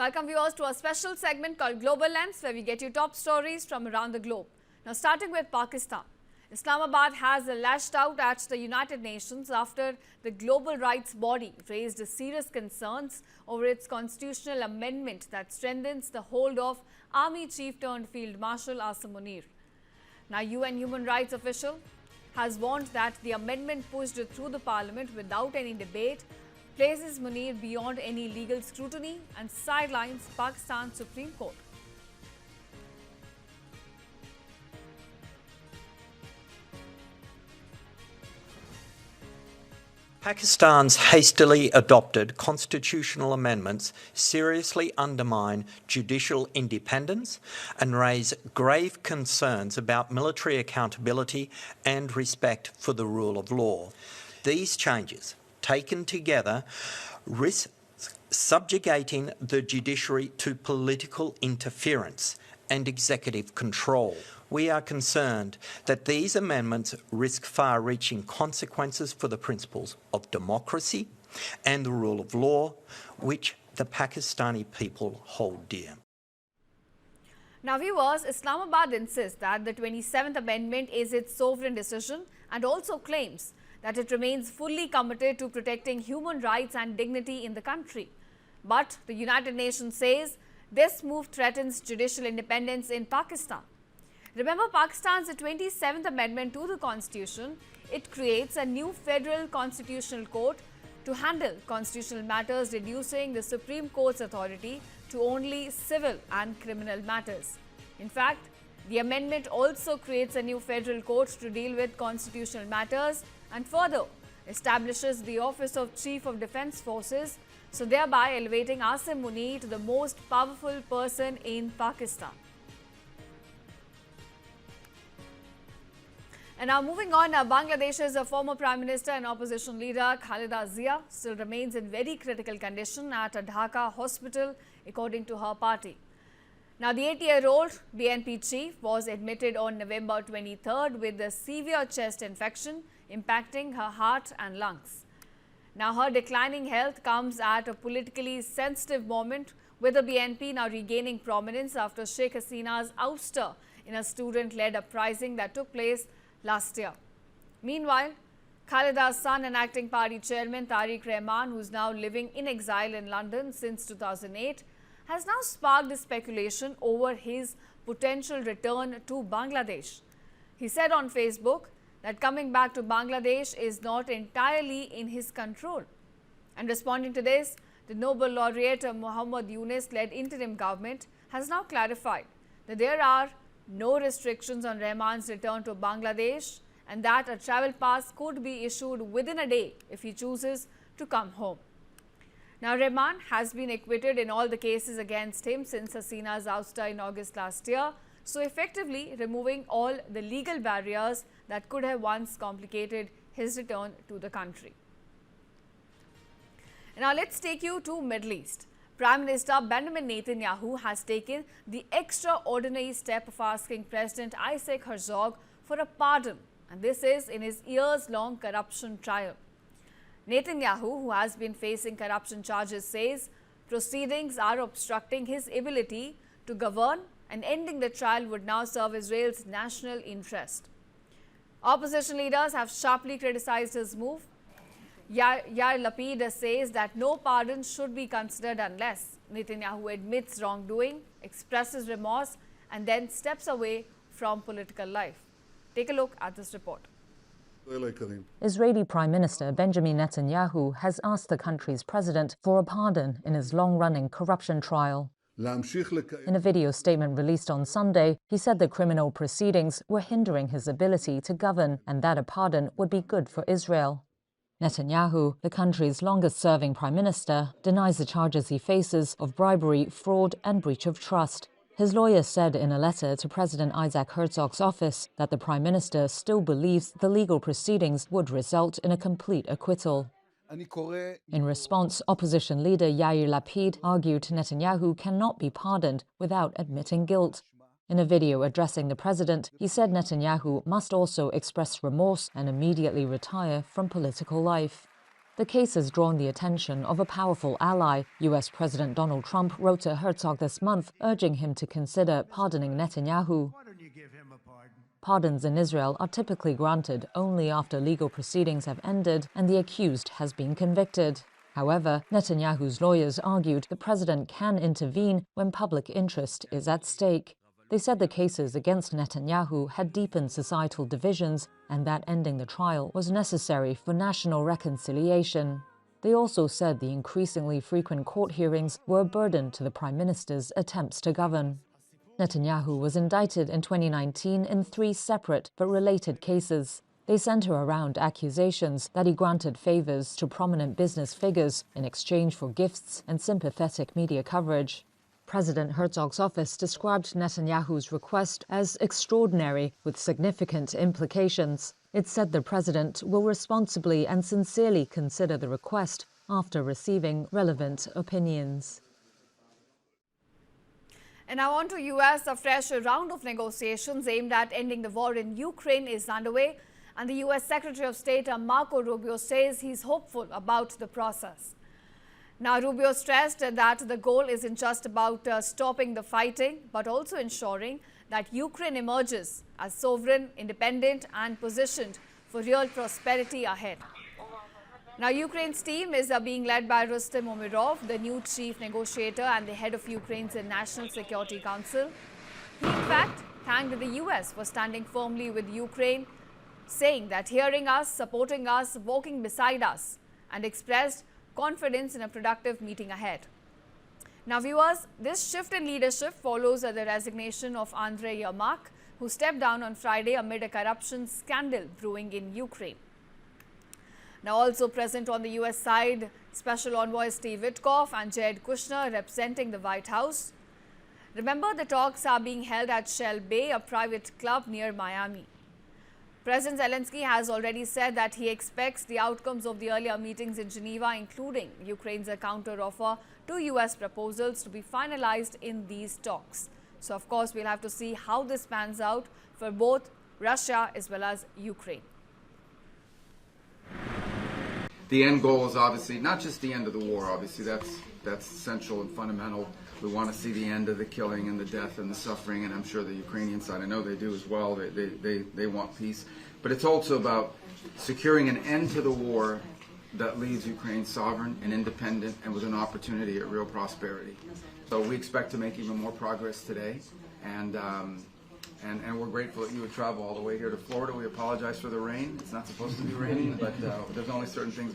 Welcome viewers to a special segment called Global Lens, where we get you top stories from around the globe. Now starting with Pakistan. Islamabad has lashed out at the United Nations after the global rights body raised serious concerns over its constitutional amendment that strengthens the hold of Army Chief turned Field Marshal Asim Munir. Now UN human rights official has warned that the amendment pushed through the parliament without any debate places Munir beyond any legal scrutiny and sidelines Pakistan's Supreme Court. Pakistan's hastily adopted constitutional amendments seriously undermine judicial independence and raise grave concerns about military accountability and respect for the rule of law. These changes, taken together, risk subjugating the judiciary to political interference and executive control. We are concerned that these amendments risk far-reaching consequences for the principles of democracy and the rule of law, which the Pakistani people hold dear. Now viewers, Islamabad insists that the 27th Amendment is its sovereign decision and also claims that it remains fully committed to protecting human rights and dignity in the country. But the United Nations says this move threatens judicial independence in Pakistan. Remember Pakistan's 27th Amendment to the Constitution. It creates a new federal constitutional court to handle constitutional matters, reducing the Supreme Court's authority to only civil and criminal matters. In fact, the amendment also creates a new federal court to deal with constitutional matters and further establishes the Office of Chief of Defence Forces, so thereby elevating Asim Munir to the most powerful person in Pakistan. And now moving on, Bangladesh's former Prime Minister and opposition leader Khaleda Zia still remains in very critical condition at a Dhaka hospital, according to her party. Now, the 80-year-old BNP chief was admitted on November 23rd with a severe chest infection impacting her heart and lungs. Now, her declining health comes at a politically sensitive moment, with the BNP now regaining prominence after Sheikh Hasina's ouster in a student-led uprising that took place last year. Meanwhile, Khaleda's son and acting party chairman Tarique Rahman, who is now living in exile in London since 2008, has now sparked speculation over his potential return to Bangladesh. He said on Facebook that coming back to Bangladesh is not entirely in his control. And responding to this, the Nobel laureate Muhammad Yunus-led interim government has now clarified that there are no restrictions on Rahman's return to Bangladesh and that a travel pass could be issued within a day if he chooses to come home. Now, Rahman has been acquitted in all the cases against him since Hasina's ouster in August last year, so effectively removing all the legal barriers that could have once complicated his return to the country. And now let's take you to Middle East. Prime Minister Benjamin Netanyahu has taken the extraordinary step of asking President Isaac Herzog for a pardon, and this is in his years-long corruption trial. Netanyahu, who has been facing corruption charges, says proceedings are obstructing his ability to govern, and ending the trial would now serve Israel's national interest. Opposition leaders have sharply criticized his move. Yair Lapid says that no pardon should be considered unless Netanyahu admits wrongdoing, expresses remorse, and then steps away from political life. Take a look at this report. Israeli Prime Minister Benjamin Netanyahu has asked the country's president for a pardon in his long-running corruption trial. In a video statement released on Sunday, he said the criminal proceedings were hindering his ability to govern and that a pardon would be good for Israel. Netanyahu, the country's longest-serving prime minister, denies the charges he faces of bribery, fraud and breach of trust. His lawyer said in a letter to President Isaac Herzog's office that the prime minister still believes the legal proceedings would result in a complete acquittal. In response, opposition leader Yair Lapid argued Netanyahu cannot be pardoned without admitting guilt. In a video addressing the president, he said Netanyahu must also express remorse and immediately retire from political life. The case has drawn the attention of a powerful ally. US President Donald Trump wrote to Herzog this month, urging him to consider pardoning Netanyahu. Why don't you give him a pardon? Pardons in Israel are typically granted only after legal proceedings have ended and the accused has been convicted. However, Netanyahu's lawyers argued the president can intervene when public interest is at stake. They said the cases against Netanyahu had deepened societal divisions and that ending the trial was necessary for national reconciliation. They also said the increasingly frequent court hearings were a burden to the prime minister's attempts to govern. Netanyahu was indicted in 2019 in 3 separate but related cases. They center around accusations that he granted favors to prominent business figures in exchange for gifts and sympathetic media coverage. President Herzog's office described Netanyahu's request as extraordinary with significant implications. It said the president will responsibly and sincerely consider the request after receiving relevant opinions. And now on to US. A fresh round of negotiations aimed at ending the war in Ukraine is underway. And the US Secretary of State Marco Rubio says he's hopeful about the process. Now, Rubio stressed that the goal isn't just about stopping the fighting, but also ensuring that Ukraine emerges as sovereign, independent and positioned for real prosperity ahead. Now, Ukraine's team is being led by Rustem, Umerov, the new chief negotiator and the head of Ukraine's National Security Council. He, in fact, thanked the US for standing firmly with Ukraine, saying that hearing us, supporting us, walking beside us, and expressed confidence in a productive meeting ahead. Now, viewers, this shift in leadership follows the resignation of Andrei Yermak, who stepped down on Friday amid a corruption scandal brewing in Ukraine. Now, also present on the US side, Special Envoy Steve Witkoff and Jared Kushner representing the White House. Remember, the talks are being held at Shell Bay, a private club near Miami. President Zelensky has already said that he expects the outcomes of the earlier meetings in Geneva, including Ukraine's counter-offer to US proposals, to be finalized in these talks. So, of course, we'll have to see how this pans out for both Russia as well as Ukraine. The end goal is obviously not just the end of the war. Obviously, that's essential and fundamental. We want to see the end of the killing and the death and the suffering, and I'm sure the Ukrainian side, I know they do as well. They want peace, but it's also about securing an end to the war that leaves Ukraine sovereign and independent and with an opportunity at real prosperity. So we expect to make even more progress today, and we're grateful that you would travel all the way here to Florida. We apologize for the rain. It's not supposed to be raining, but there's only certain things.